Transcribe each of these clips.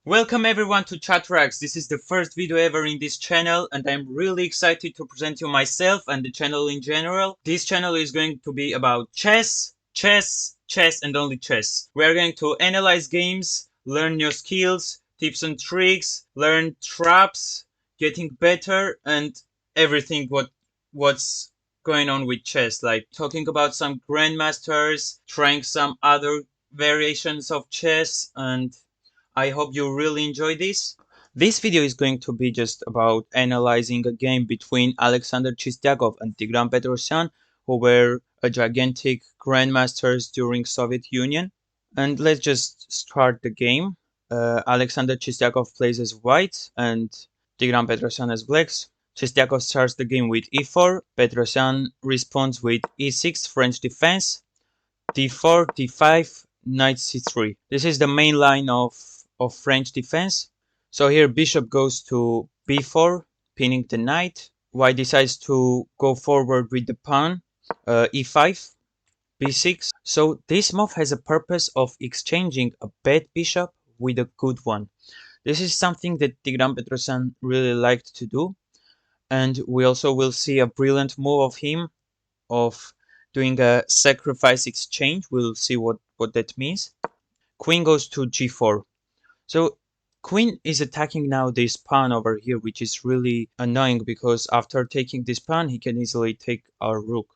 Welcome everyone to Chatrax. This is the first video ever in this channel and I'm really excited to present you myself and the channel in general. This channel is going to be about chess and only chess. We are going to analyze games, learn new skills, tips and tricks, learn traps, getting better and everything what's going on with chess, like talking about some grandmasters, trying some other variations of chess, and I hope you really enjoy this. This video is going to be just about analyzing a game between Alexander Chistiakov and Tigran Petrosian, who were a gigantic grandmasters during Soviet Union. And let's just start the game. Alexander Chistiakov plays as white and Tigran Petrosian as blacks. Chistiakov starts the game with e4, Petrosian responds with e6 French defense, d4, d5, knight c3. This is the main line of French defense. So here bishop goes to b4, pinning the knight. White decides to go forward with the pawn, e5, b6. So this move has a purpose of exchanging a bad bishop with a good one. This is something that Tigran Petrosian really liked to do, and we also will see a brilliant move of him of doing a sacrifice exchange. We'll see what that means. Queen goes to g4. So queen is attacking now this pawn over here, which is really annoying because after taking this pawn, he can easily take our rook,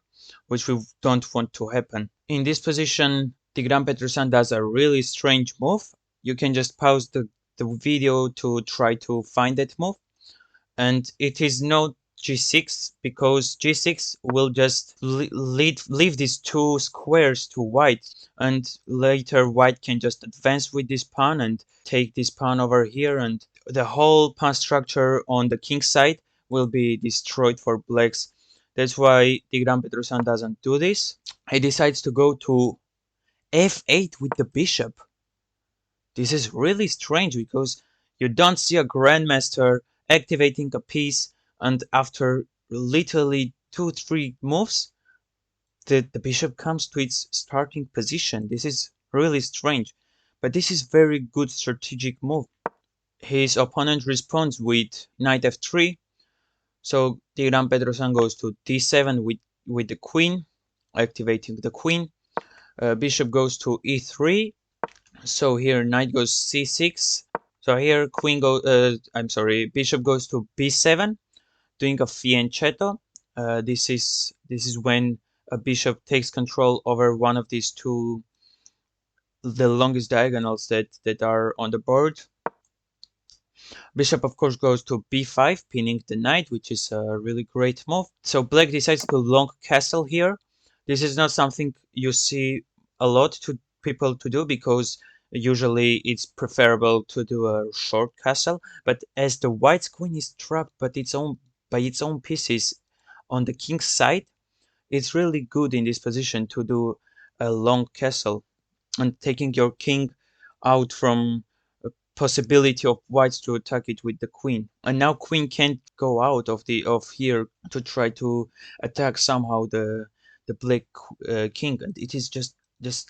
which we don't want to happen. In this position, Tigran Petrosian does a really strange move. You can just pause the video to try to find that move. And it is not g6 because g6 will just leave these two squares to white, and later white can just advance with this pawn and take this pawn over here, and the whole pawn structure on the king side will be destroyed for blacks. That's why Tigran Petrosian doesn't do this. He decides to go to f8 with the bishop. This is really strange because you don't see a grandmaster activating a piece and after literally 2-3 moves the bishop comes to its starting position. This is really strange, but this is very good strategic move. His opponent responds with knight f3, so Tigran Petrosian goes to d7 with the queen, activating the queen. Bishop goes to e3, so here knight goes c6. So here bishop goes to b7, doing a fianchetto. This is when a bishop takes control over one of these two, the longest diagonals that are on the board. Bishop of course goes to b5, pinning the knight, which is a really great move. So black decides to long castle here. This is not something you see a lot to people to do because usually it's preferable to do a short castle, but as the white's queen is trapped by its own pieces on the king's side, it's really good in this position to do a long castle and taking your king out from a possibility of whites to attack it with the queen. And now queen can't go out of here to try to attack somehow the black king, and it is just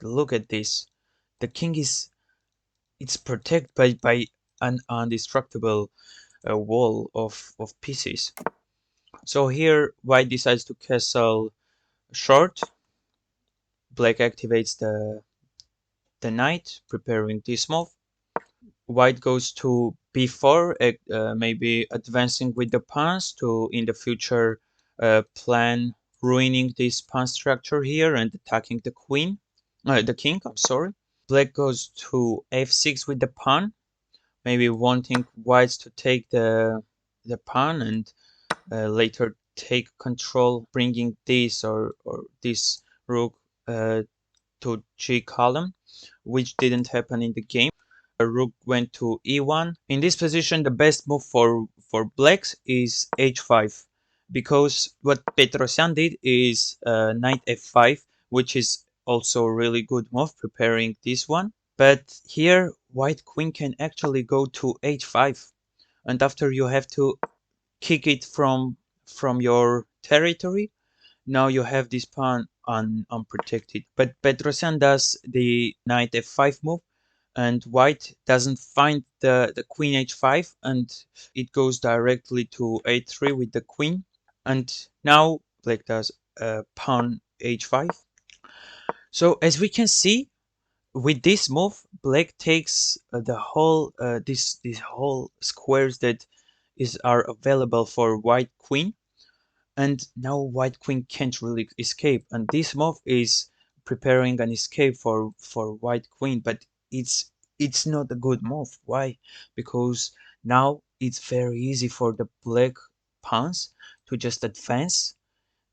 look at this. The king it's protected by an indestructible wall of pieces. So here white decides to castle short. Black activates the knight, preparing this move. White goes to b4, maybe advancing with the pawns to in the future plan ruining this pawn structure here and attacking the queen, the king. I'm sorry. Black goes to f6 with the pawn, maybe wanting whites to take the pawn and later take control, bringing this or this rook to g column, which didn't happen in the game. The rook went to e1. In this position, the best move for blacks is h5, because what Petrosian did is knight f5, which is also a really good move, preparing this one. But here white queen can actually go to h5, and after you have to kick it from your territory, now you have this pawn unprotected. But Petrosian does the knight f5 move, and white doesn't find the queen h5, and it goes directly to a3 with the queen. And now black does pawn h5. So as we can see, with this move, black takes the whole this whole squares that are available for white queen, and now white queen can't really escape. And this move is preparing an escape for white queen, but it's not a good move. Why? Because now it's very easy for the black pawns to just advance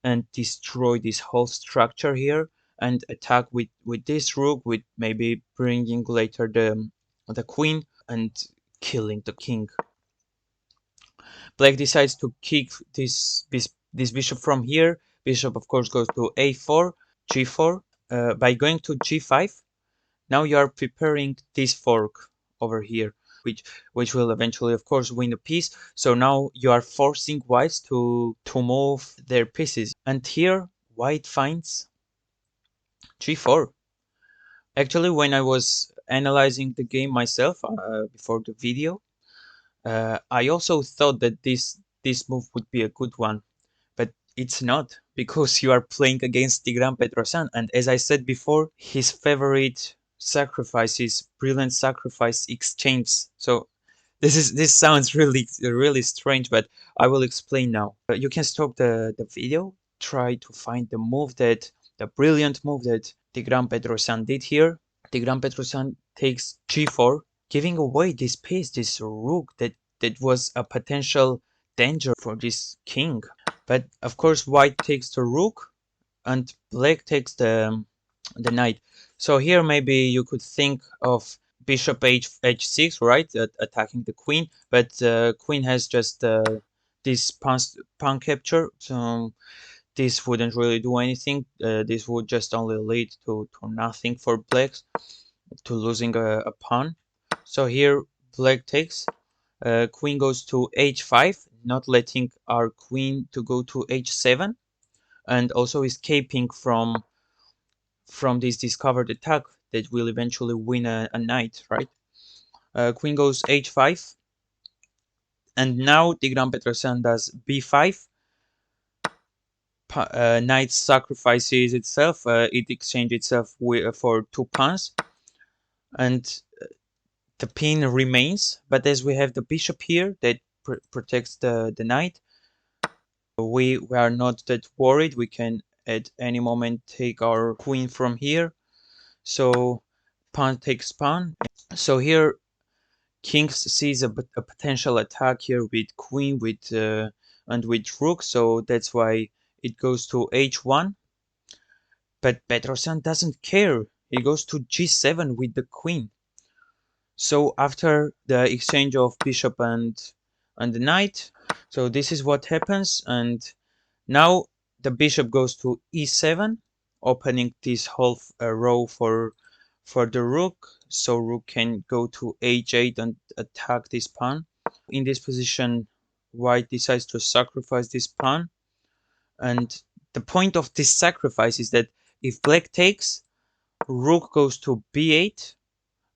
and destroy this whole structure here and attack with this rook, with maybe bringing later the queen and killing the king. Black decides to kick this bishop from here. Bishop of course goes to a4, g4. By going to g5, now you are preparing this fork over here, which will eventually of course win a piece. So now you are forcing whites to move their pieces, and here white finds g4. Actually, when I was analyzing the game myself before the video, I also thought that this move would be a good one, but it's not, because you are playing against Tigran Petrosian, and as I said before, his favorite sacrifice is brilliant sacrifice exchange. So this sounds really strange, but I will explain now. You can stop the video, try to find the brilliant move that Tigran Petrosian did here. Tigran Petrosian takes g4, giving away this piece, this rook that was a potential danger for this king. But of course white takes the rook and black takes the knight. So here maybe you could think of bishop h6, right, attacking the queen, but queen has just this pawn capture, so this wouldn't really do anything. This would just only lead to nothing for blacks, to losing a pawn. So here black takes, queen goes to h5, not letting our queen to go to h7, and also escaping from this discovered attack that will eventually win a knight, right? Queen goes h5, and now Tigran Petrosian does b5. Knight sacrifices itself, it exchanges itself for 2 pawns, and the pin remains. But as we have the bishop here that protects the knight, we are not that worried. We can at any moment take our queen from here. So pawn takes pawn. So here king sees a potential attack here with queen, with and with rook. So that's why it goes to h1. But Petrosian doesn't care. He goes to g7 with the queen. So after the exchange of bishop and the knight, so this is what happens, and now the bishop goes to e7, opening this whole row for the rook, so rook can go to h8 and attack this pawn. In this position, white decides to sacrifice this pawn, and the point of this sacrifice is that if black takes, rook goes to b8,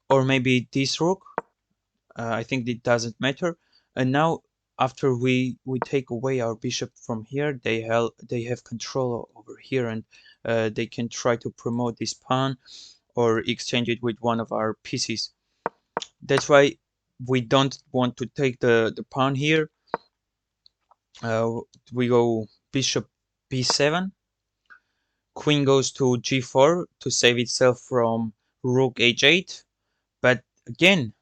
or maybe this rook. I think it doesn't matter. And now after we take away our bishop from here, they have control over here, and they can try to promote this pawn or exchange it with one of our pieces. That's why we don't want to take the pawn here. We go bishop b7, queen goes to g4 to save itself from rook h8. But again,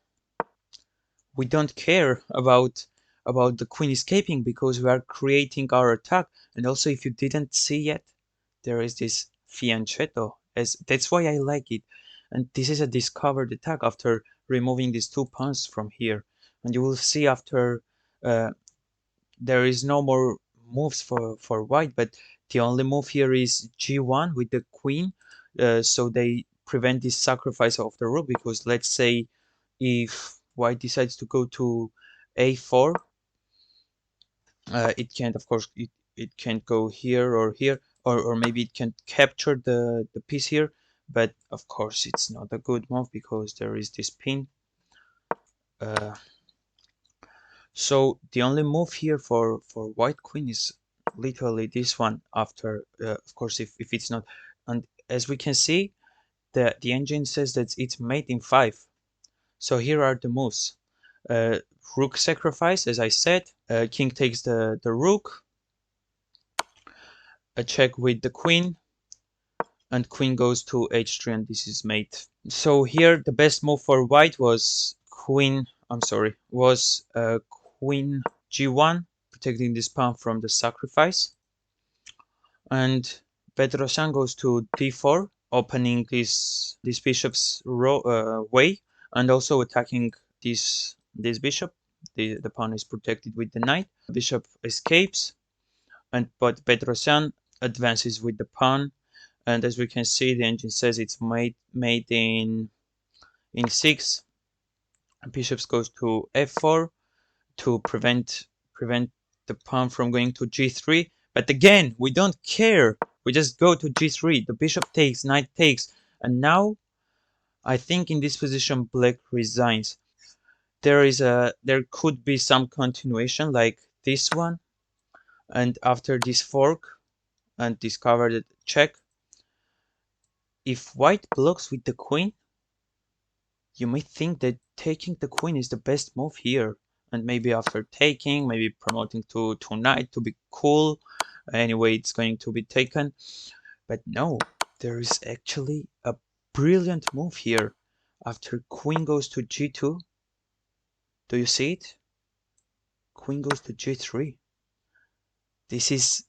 we don't care about the queen escaping, because we are creating our attack. And also, if you didn't see yet, there is this fianchetto, as that's why I like it. And this is a discovered attack after removing these 2 pawns from here. And you will see after there is no more moves for white, but the only move here is g1 with the queen, so they prevent this sacrifice of the rook. Because let's say if white decides to go to a4, it can't, of course, it can't go here or here, or maybe it can capture the piece here, but of course it's not a good move because there is this pin. So the only move here for white queen is literally this one after, of course, if it's not. And as we can see, the engine says that it's mate in 5. So here are the moves. Rook sacrifice, as I said. King takes the rook. A check with the queen. And queen goes to h3, and this is mate. So here the best move for white was queen g1, protecting this pawn from the sacrifice. And Petrosian goes to d4, opening this bishop's way, and also attacking this bishop. The pawn is protected with the knight. Bishop escapes, but Petrosian advances with the pawn. And as we can see, the engine says it's made in 6. Bishop goes to f4 to prevent the pawn from going to g3. But again, we don't care. We just go to g3. The bishop takes, knight takes, and now I think in this position black resigns. There could be some continuation like this one, and after this fork and discover the check. If white blocks with the queen, you may think that taking the queen is the best move here, and maybe after taking, maybe promoting to knight to be cool. Anyway, it's going to be taken. But no, there is actually a brilliant move here. After queen goes to g2, do you see it? Queen goes to g3. This is,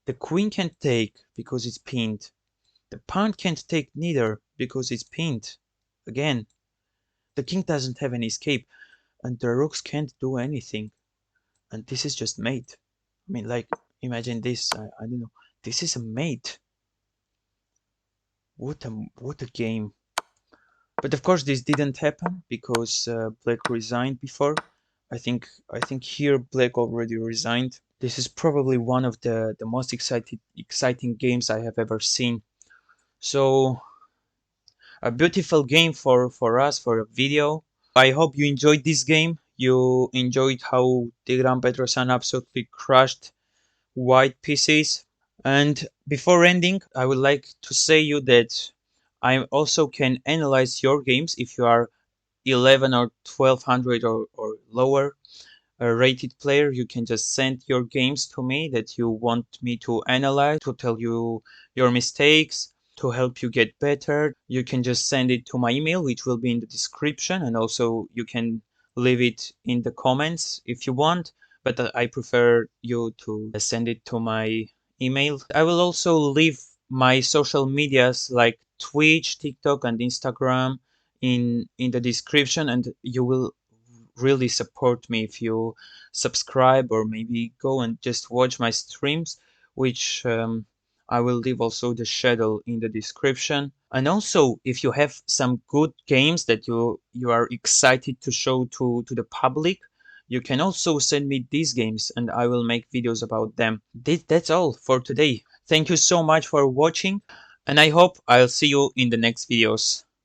the queen can't take because it's pinned. The pawn can't take neither because it's pinned. Again, the king doesn't have any escape, and the rooks can't do anything. And this is just mate. I mean, like, imagine this. I don't know. This is a mate. What a game. But of course, this didn't happen because black resigned before. I think here black already resigned. This is probably one of the most exciting games I have ever seen. So a beautiful game for us, for a video. I hope you enjoyed this game. You enjoyed how Tigran Petrosian absolutely crushed white pieces. And before ending, I would like to say you that I also can analyze your games if you are 11 or 1200 or lower rated player. You can just send your games to me that you want me to analyze, to tell you your mistakes, to help you get better. You can just send it to my email, which will be in the description, and also you can leave it in the comments if you want, but I prefer you to send it to my email. I will also leave my social medias like Twitch, TikTok, and Instagram in the description, and you will really support me if you subscribe or maybe go and just watch my streams, which I will leave also the schedule in the description. And also, if you have some good games that you are excited to show to the public, you can also send me these games and I will make videos about them. That's all for today. Thank you so much for watching, and I hope I'll see you in the next videos.